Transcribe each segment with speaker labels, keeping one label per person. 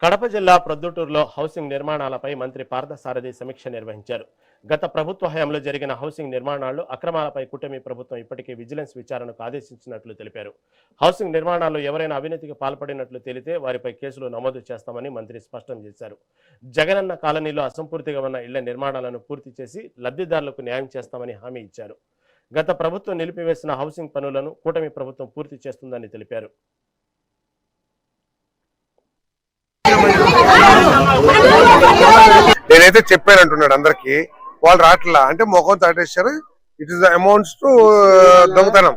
Speaker 1: కడప జిల్లా ప్రొద్దుటూరులో హౌసింగ్ నిర్మాణాలపై మంత్రి పార్థసారథి సమీక్ష నిర్వహించారు. గత ప్రభుత్వ హయాంలో జరిగిన హౌసింగ్ నిర్మాణాల్లో అక్రమాలపై కూటమి ప్రభుత్వం ఇప్పటికే విజిలెన్స్ విచారణకు ఆదేశించినట్లు తెలిపారు. హౌసింగ్ నిర్మాణాల్లో ఎవరైనా అవినీతికి పాల్పడినట్లు తేలితే వారిపై కేసులు నమోదు చేస్తామని మంత్రి స్పష్టం చేశారు. జగనన్న కాలనీలో అసంపూర్తిగా ఉన్న ఇళ్ల నిర్మాణాలను పూర్తి చేసి లబ్ధిదారులకు న్యాయం చేస్తామని హామీ ఇచ్చారు. గత ప్రభుత్వం నిలిపివేసిన హౌసింగ్ పనులను కూటమి ప్రభుత్వం పూర్తి చేస్తుందని తెలిపారు.
Speaker 2: నేనైతే చెప్పానంటున్నాడు అందరికి, వాళ్ళు రాట్లా అంటే మొఖం తాటేశారు. It is the amounts to దొంగతనం.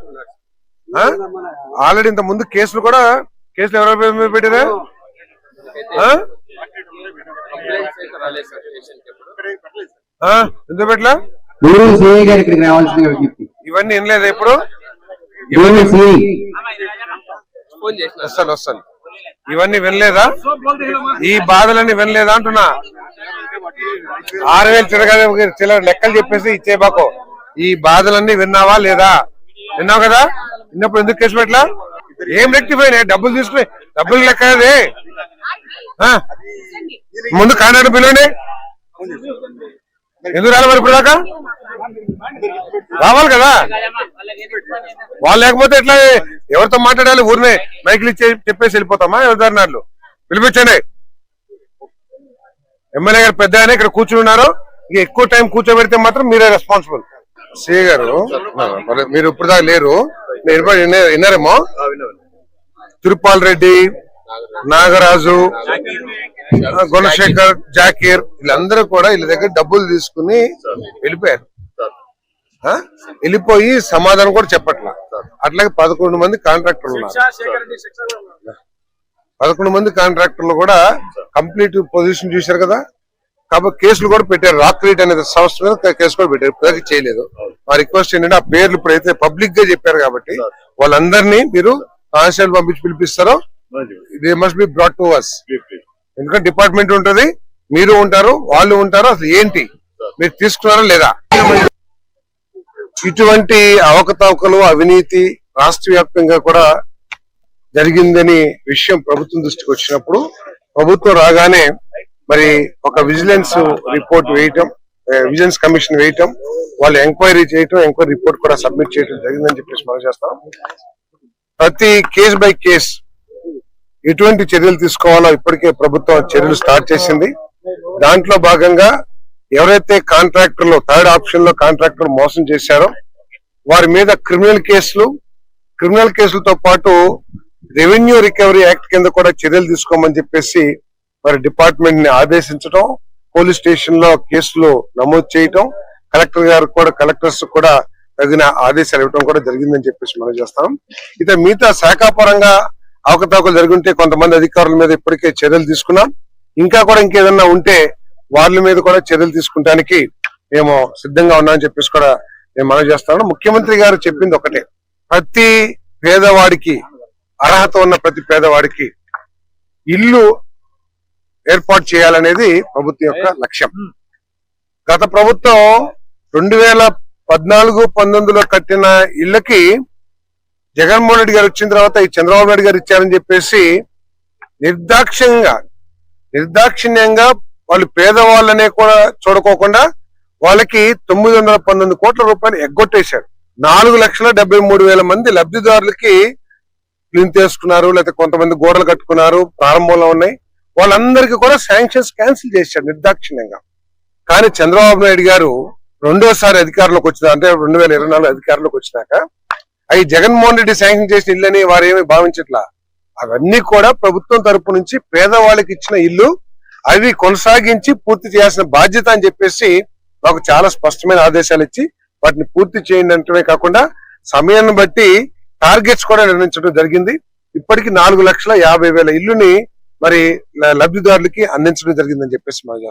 Speaker 2: ఆల్రెడీ ఇంత ముందు కేసులు ఎవరి పెట్టారా? ఎందుకు పెట్టలా? ఇవన్నీ వినలేదు ఇప్పుడు. వస్తాను ఇవన్నీ వినలేదా? ఈ బాధలన్నీ వినలేదా అంటున్నా. 6,000 చిల్లర లెక్కలు చెప్పేసి ఇచ్చేబాకో. ఈ బాధలన్నీ విన్నావా లేదా? విన్నావు కదా. విన్నప్పుడు ఎందుకు కేసు పెట్టలా? ఏం రెక్టిఫై? డబ్బులు తీసుకుని డబ్బులు లెక్క అదే. ముందు కాంట్రాక్ట్ పిలవండి. ఎందుకు రాలి మరి ఇప్పుడు దాకా? రావాలి కదా. వాళ్ళు లేకపోతే ఎట్లా? ఎవరితో మాట్లాడాలి? ఊరినే మైకులు ఇచ్చి చెప్పేసి వెళ్ళిపోతామా? ఎవరిదారు పిలిపించండి. ఎమ్మెల్యే గారు పెద్ద ఆయన ఇక్కడ కూర్చున్నారు. ఇక ఎక్కువ టైం కూర్చోబెడితే మాత్రం మీరే రెస్పాన్సిబుల్. సిఏ గారు మీరు ఇప్పుడు దాకా లేరు, విన్నారేమో. తిరుపాల్ రెడ్డి, నాగరాజు, గుణశేఖర్, జాకీర్ వీళ్ళందరూ కూడా వీళ్ళ దగ్గర డబ్బులు తీసుకుని వెళ్ళిపోయారు. వెళ్ళిపోయి సమాధానం కూడా చెప్పట్లా. అట్లాగే 11 మంది కాంట్రాక్టర్లు ఉన్నారు. 11 మంది కాంట్రాక్టర్లు కూడా కంప్లీట్ పొజిషన్ చూశారు కదా. కాబట్టి కేసులు కూడా పెట్టారు. రాక్రీట్ అనే సంస్థ మీద కేసు కూడా పెట్టారు. ఇప్పటికీ చేయలేదు. మా రిక్వెస్ట్ ఏంటంటే ఆ పేర్లు ఇప్పుడైతే పబ్లిక్ గా చెప్పారు కాబట్టి వాళ్ళందరినీ మీరు కానిస్టేబుల్ పంపించి పిలిపిస్తారో they must be brought to us. ఎందుకంటే డిపార్ట్మెంట్ ఉంటది, మీరు ఉంటారు, వాళ్ళు ఉంటారు. అసలు ఏంటి మీరు తీసుకున్నారా లేదా? ఇటువంటి అవకతవకలు, అవినీతి రాష్ట్ర వ్యాప్తంగా కూడా జరిగిందని విషయం ప్రభుత్వం దృష్టికి వచ్చినప్పుడు ప్రభుత్వం రాగానే మరి ఒక విజిలెన్స్ రిపోర్ట్ వేయటం, విజిలెన్స్ కమిషన్ వేయటం, వాళ్ళు ఎంక్వైరీ చేయటం, ఎంక్వైరీ రిపోర్ట్ కూడా సబ్మిట్ చేయడం జరిగిందని చెప్పేసి మనం చేస్తాం. ప్రతి కేస్ బై కేస్ ఎటువంటి చర్యలు తీసుకోవాలో ఇప్పటికే ప్రభుత్వం చర్యలు స్టార్ట్ చేసింది. దాంట్లో భాగంగా ఎవరైతే కాంట్రాక్టర్లు థర్డ్ ఆప్షన్ లో కాంట్రాక్టర్ మోసం చేశారో వారి మీద క్రిమినల్ కేసులతో పాటు రెవెన్యూ రికవరీ యాక్ట్ కింద కూడా చర్యలు తీసుకోమని చెప్పేసి మరి డిపార్ట్మెంట్ ని ఆదేశించడం, పోలీస్ స్టేషన్ లో కేసులు నమోదు చేయటం, కలెక్టర్స్ కూడా తగిన ఆదేశాలు ఇవ్వడం కూడా జరిగిందని చెప్పేసి మనం చేస్తాం. ఇక మిగతా శాఖాపరంగా అవకతవకలు జరుగుంటే కొంతమంది అధికారుల మీద ఇప్పటికే చర్యలు తీసుకున్నాం. ఇంకా కూడా ఇంకేదన్నా ఉంటే వాళ్ళ మీద కూడా చర్యలు తీసుకుంటానికి మేము సిద్ధంగా ఉన్నామని చెప్పేసి కూడా నేను మనం చేస్తాను. ముఖ్యమంత్రి గారు చెప్పింది ఒకటే, ప్రతి పేదవాడికి, అర్హత ఉన్న ప్రతి పేదవాడికి ఇల్లు ఏర్పాటు చేయాలనేది ప్రభుత్వం యొక్క లక్ష్యం. గత ప్రభుత్వం 2014-19లో కట్టిన ఇళ్లకి జగన్మోహన్ రెడ్డి గారు వచ్చిన తర్వాత ఈ చంద్రబాబు నాయుడు గారు ఇచ్చారని చెప్పేసి నిర్దాక్షిణ్యంగా వాళ్ళు పేదవాళ్ళనే కూడా చూడుకోకుండా వాళ్ళకి 919 కోట్ల రూపాయలు ఎగ్గొట్టేశారు. 4,73,000 మంది లబ్ధిదారులకి క్లీన్ చేసుకున్నారు, లేకపోతే కొంతమంది గోడలు కట్టుకున్నారు, ప్రారంభంలో ఉన్నాయి. వాళ్ళందరికీ కూడా శాంక్షన్స్ క్యాన్సిల్ చేశారు నిర్దాక్షిణ్యంగా. కానీ చంద్రబాబు నాయుడు గారు రెండోసారి అధికారంలోకి వచ్చిన, అంటే 2024 అధికారంలోకి వచ్చినాక అవి జగన్మోహన్ రెడ్డి శాంక్షన్ చేసిన ఇళ్ళని వారు ఏమి భావించట్లా. అవన్నీ కూడా ప్రభుత్వం తరపు నుంచి పేదవాళ్ళకి ఇచ్చిన ఇల్లు, అవి కొనసాగించి పూర్తి చేయాల్సిన బాధ్యత అని చెప్పేసి మాకు చాలా స్పష్టమైన ఆదేశాలు ఇచ్చి వాటిని పూర్తి చేయండి అంటమే కాకుండా సమయాన్ని బట్టి టార్గెట్స్ కూడా నిర్ణయించడం జరిగింది. ఇప్పటికీ 4,50,000 ఇల్లుని మరి లబ్ధిదారులకి అందించడం జరిగిందని చెప్పేసి మనం చేస్తాం.